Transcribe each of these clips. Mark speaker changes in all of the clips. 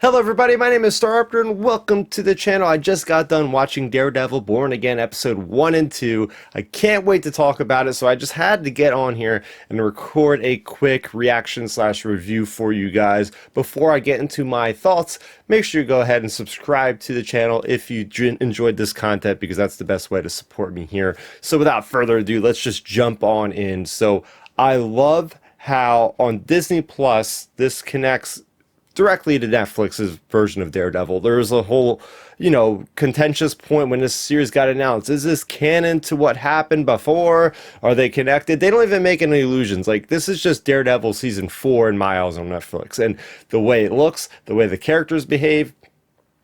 Speaker 1: Hello everybody, my name is Starrupter and welcome to the channel. I just got done watching Daredevil Born Again episode 1 and 2. I can't wait to talk about it, so I just had to get on here and record a quick reaction / review for you guys. Before I get into my thoughts, make sure you go ahead and subscribe to the channel if you enjoyed this content, because that's the best way to support me here. So without further ado, let's just jump on in. So I love how on Disney Plus this connects directly to Netflix's version of Daredevil. There was a whole, contentious point when this series got announced. Is this canon to what happened before? Are they connected? They don't even make any illusions. Like, this is just Daredevil season 4 in my eyes on Netflix. And the way it looks, the way the characters behave,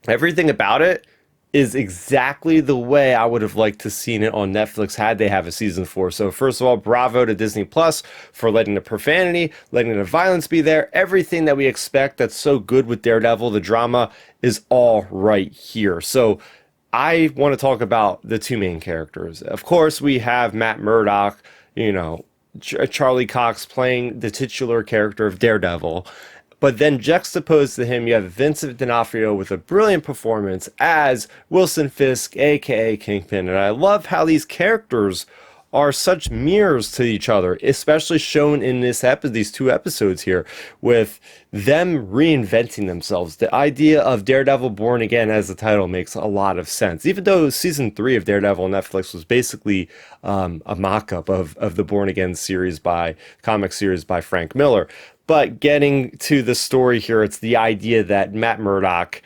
Speaker 1: everything about it is exactly the way I would have liked to seen it on Netflix had they have a season 4. So first of all, bravo to Disney Plus for letting the profanity, letting the violence be there. Everything that we expect that's so good with Daredevil, the drama, is all right here. So I want to talk about the two main characters. Of course, we have Matt Murdock, Charlie Cox playing the titular character of Daredevil. But then juxtaposed to him, you have Vincent D'Onofrio with a brilliant performance as Wilson Fisk, aka Kingpin. And I love how these characters are such mirrors to each other, especially shown in these two episodes here, with them reinventing themselves. The idea of Daredevil Born Again as the title makes a lot of sense. Even though season 3 of Daredevil on Netflix was basically a mock-up of the Born Again comic series by Frank Miller. But getting to the story here, it's the idea that Matt Murdock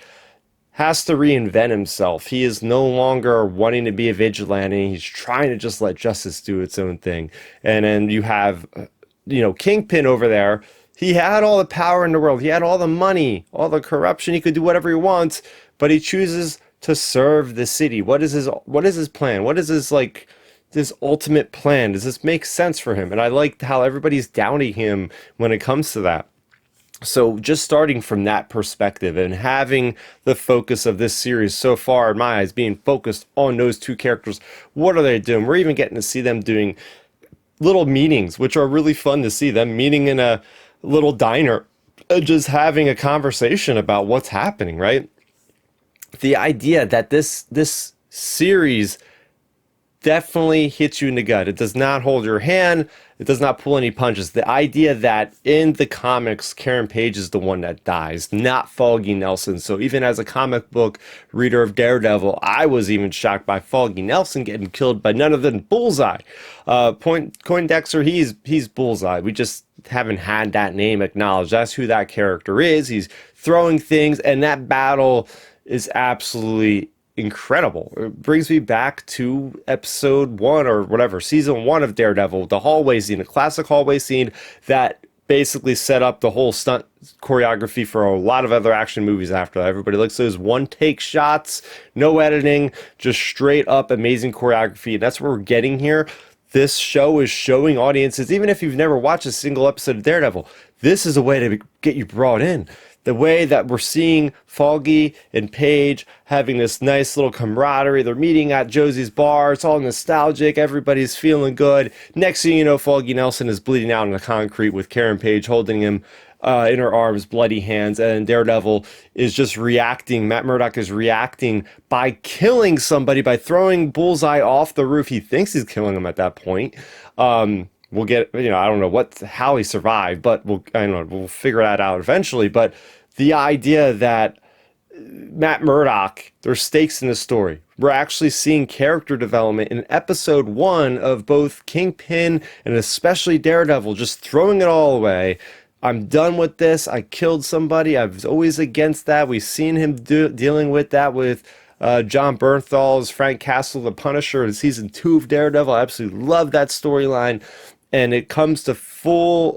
Speaker 1: has to reinvent himself. He is no longer wanting to be a vigilante. He's trying to just let justice do its own thing. And then you have, Kingpin over there. He had all the power in the world. He had all the money, all the corruption. He could do whatever he wants, but he chooses to serve the city. What is his plan? What is this ultimate plan? Does this make sense for him? And I like how everybody's downing him when it comes to that. So just starting from that perspective and having the focus of this series so far, in my eyes, being focused on those two characters. What are they doing? We're even getting to see them doing little meetings, which are really fun to see them meeting in a little diner, just having a conversation about what's happening, right? The idea that this series definitely hits you in the gut. It does not hold your hand. It does not pull any punches. The idea that in the comics, Karen Page is the one that dies, not Foggy Nelson. So even as a comic book reader of Daredevil, I was even shocked by Foggy Nelson getting killed by none other than Bullseye. Poindexter, he's Bullseye. We just haven't had that name acknowledged. That's who that character is. He's throwing things, and that battle is absolutely incredible. It brings me back to episode 1 or whatever, season 1 of Daredevil, the hallway scene, the classic hallway scene that basically set up the whole stunt choreography for a lot of other action movies after that. Everybody likes those one-take shots, no editing, just straight up amazing choreography. And that's what we're getting here. This show is showing audiences, even if you've never watched a single episode of Daredevil, this is a way to get you brought in. The way that we're seeing Foggy and Paige having this nice little camaraderie. They're meeting at Josie's bar. It's all nostalgic. Everybody's feeling good. Next thing you know, Foggy Nelson is bleeding out on the concrete with Karen Page holding him in her arms, bloody hands. And Daredevil is just reacting. Matt Murdock is reacting by killing somebody, by throwing Bullseye off the roof. He thinks he's killing him at that point. We'll get, I don't know how he survived, but we'll figure that out eventually. But the idea that Matt Murdock, there's stakes in this story. We're actually seeing character development in episode 1 of both Kingpin and especially Daredevil, just throwing it all away. I'm done with this. I killed somebody. I was always against that. We've seen him dealing with that with John Bernthal's Frank Castle, the Punisher, in season 2 of Daredevil. I absolutely love that storyline. And it comes to full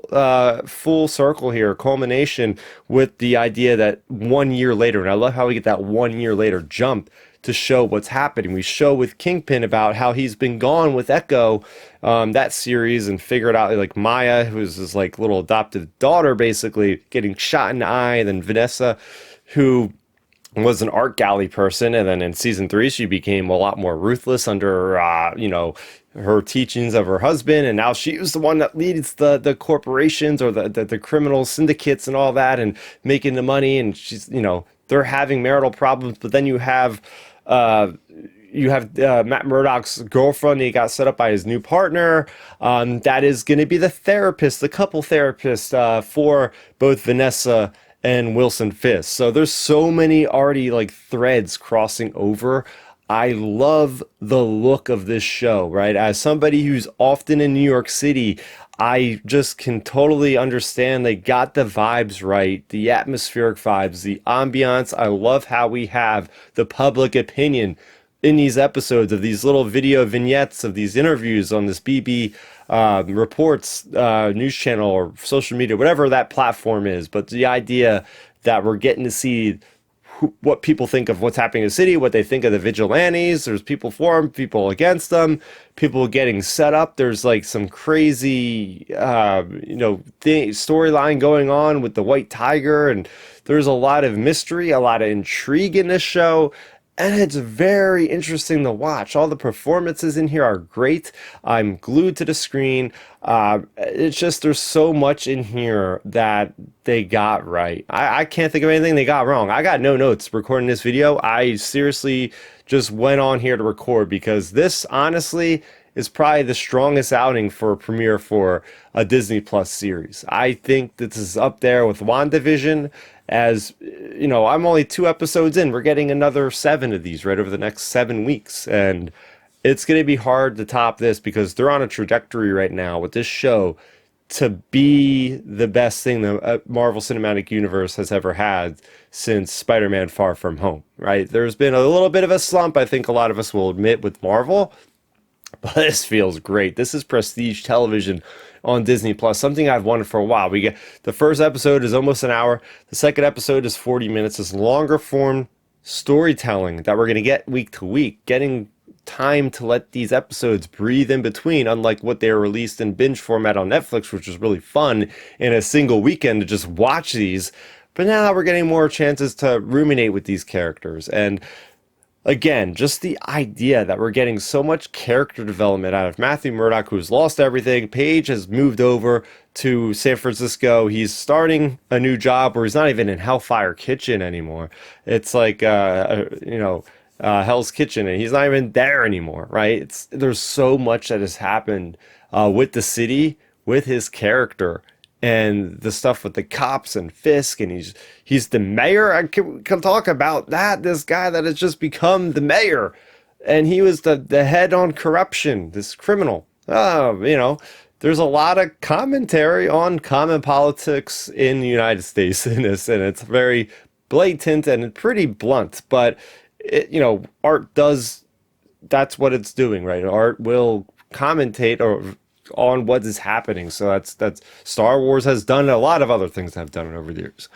Speaker 1: circle here, culmination with the idea that 1 year later, and I love how we get that 1 year later jump to show what's happening. We show with Kingpin about how he's been gone with Echo, that series, and figured out like Maya, who's his little adoptive daughter, basically getting shot in the eye, and then Vanessa, who was an art gallery person, and then in season 3 she became a lot more ruthless under her teachings of her husband, and now she was the one that leads the corporations or the criminal syndicates and all that, and making the money. And she's, they're having marital problems. But then uh, Matt Murdock's girlfriend. He got set up by his new partner. That is going to be the therapist, the couple therapist for both Vanessa and Wilson Fisk. So there's so many already like threads crossing over. I love the look of this show, right? As somebody who's often in New York City, I just can totally understand they got the vibes right, the atmospheric vibes, the ambiance. I love how we have the public opinion in these episodes of these little video vignettes of these interviews on this BB Reports news channel or social media, whatever that platform is. But the idea that we're getting to see what people think of what's happening in the city, what they think of the vigilantes. There's people for them, people against them, people getting set up. There's like some crazy, storyline going on with the White Tiger, and there's a lot of mystery, a lot of intrigue in this show. And it's very interesting to watch. All the performances in here are great. I'm glued to the screen. It's just there's so much in here that they got right. I can't think of anything they got wrong. I got no notes recording this video. I seriously just went on here to record because this, honestly, is probably the strongest outing for a premiere for a Disney Plus series. I think this is up there with WandaVision. As I'm only 2 episodes in. We're getting another 7 of these right over the next 7 weeks. And it's going to be hard to top this because they're on a trajectory right now with this show to be the best thing the Marvel Cinematic Universe has ever had since Spider-Man Far From Home, right? There's been a little bit of a slump, I think a lot of us will admit, with Marvel. But this feels great. This is prestige television on Disney Plus, something I've wanted for a while. We get the first episode is almost an hour. The second episode is 40 minutes. It's longer form storytelling that we're going to get week to week, getting time to let these episodes breathe in between, unlike what they were released in binge format on Netflix, which was really fun in a single weekend to just watch these. But now we're getting more chances to ruminate with these characters. And again, just the idea that we're getting so much character development out of Matthew Murdock, who's lost everything. Paige has moved over to San Francisco. He's starting a new job where he's not even in Hellfire Kitchen anymore. It's like, Hell's Kitchen, and he's not even there anymore, right? There's so much that has happened with the city, with his character, and the stuff with the cops and Fisk, and he's the mayor. I can talk about that. This guy that has just become the mayor, and he was the head on corruption, this criminal. There's a lot of commentary on common politics in the United States in this, and it's very blatant and pretty blunt. But art does, that's what it's doing, right? Art will commentate or on what is happening. So that's Star Wars has done a lot of other things that have done it over the years.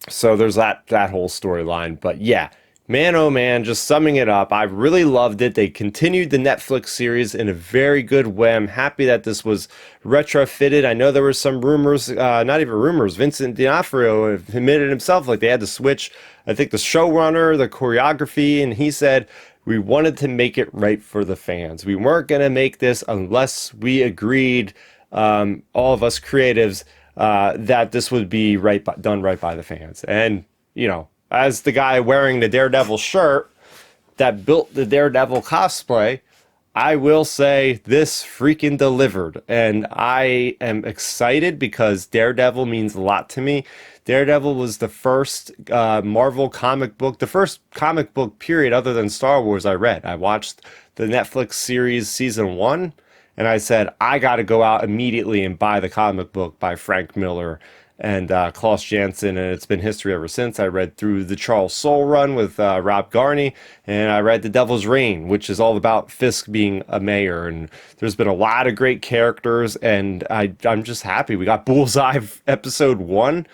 Speaker 1: So there's that whole storyline. But yeah, man, oh man, just summing it up, I really loved it. They continued the Netflix series in a very good way. I'm happy that this was retrofitted. I know there were some rumors, not even rumors, Vincent D'Onofrio admitted himself, like they had to switch, I think, the showrunner, the choreography, and he said, we wanted to make it right for the fans. We weren't going to make this unless we agreed, all of us creatives, that this would be done right by the fans. And, as the guy wearing the Daredevil shirt that built the Daredevil cosplay, I will say this freaking delivered. And I am excited because Daredevil means a lot to me. Daredevil was the first Marvel comic book, the first comic book period other than Star Wars I read. I watched the Netflix series season 1, and I said, I got to go out immediately and buy the comic book by Frank Miller and Klaus Janson, and it's been history ever since. I read through the Charles Soule run with Rob Garney, and I read The Devil's Reign, which is all about Fisk being a mayor, and there's been a lot of great characters, and I'm just happy. We got Bullseye episode 1.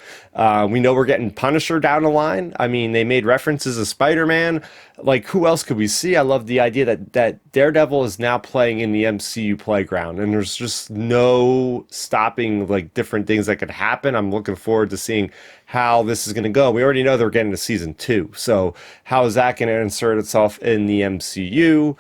Speaker 1: We know we're getting Punisher down the line. I mean, they made references to Spider-Man. Like, who else could we see? I love the idea that Daredevil is now playing in the MCU playground, and there's just no stopping, like, different things that could happen. I'm looking forward to seeing how this is going to go. We already know they're getting to season 2, so how is that going to insert itself in the MCU?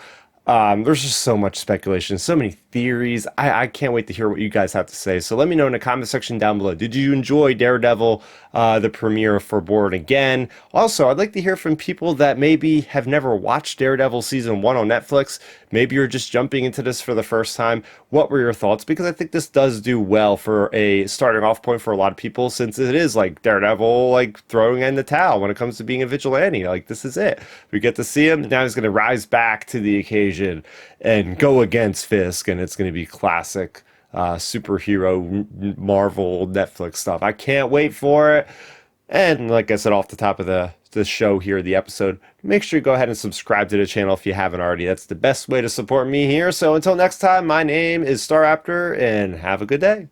Speaker 1: There's just so much speculation, so many theories. I can't wait to hear what you guys have to say. So let me know in the comment section down below. Did you enjoy Daredevil, the premiere for Born Again? Also, I'd like to hear from people that maybe have never watched Daredevil season 1 on Netflix. Maybe you're just jumping into this for the first time. What were your thoughts? Because I think this does do well for a starting off point for a lot of people, since it is like Daredevil, like throwing in the towel when it comes to being a vigilante. Like, this is it. We get to see him. Now he's going to rise back to the occasion and go against Fisk, and it's going to be classic superhero Marvel Netflix stuff. I can't wait for it. And like I said off the top of the show here, the episode, make sure you go ahead and subscribe to the channel if you haven't already. That's the best way to support me here. So until next time, my name is Star Raptor, and have a good day.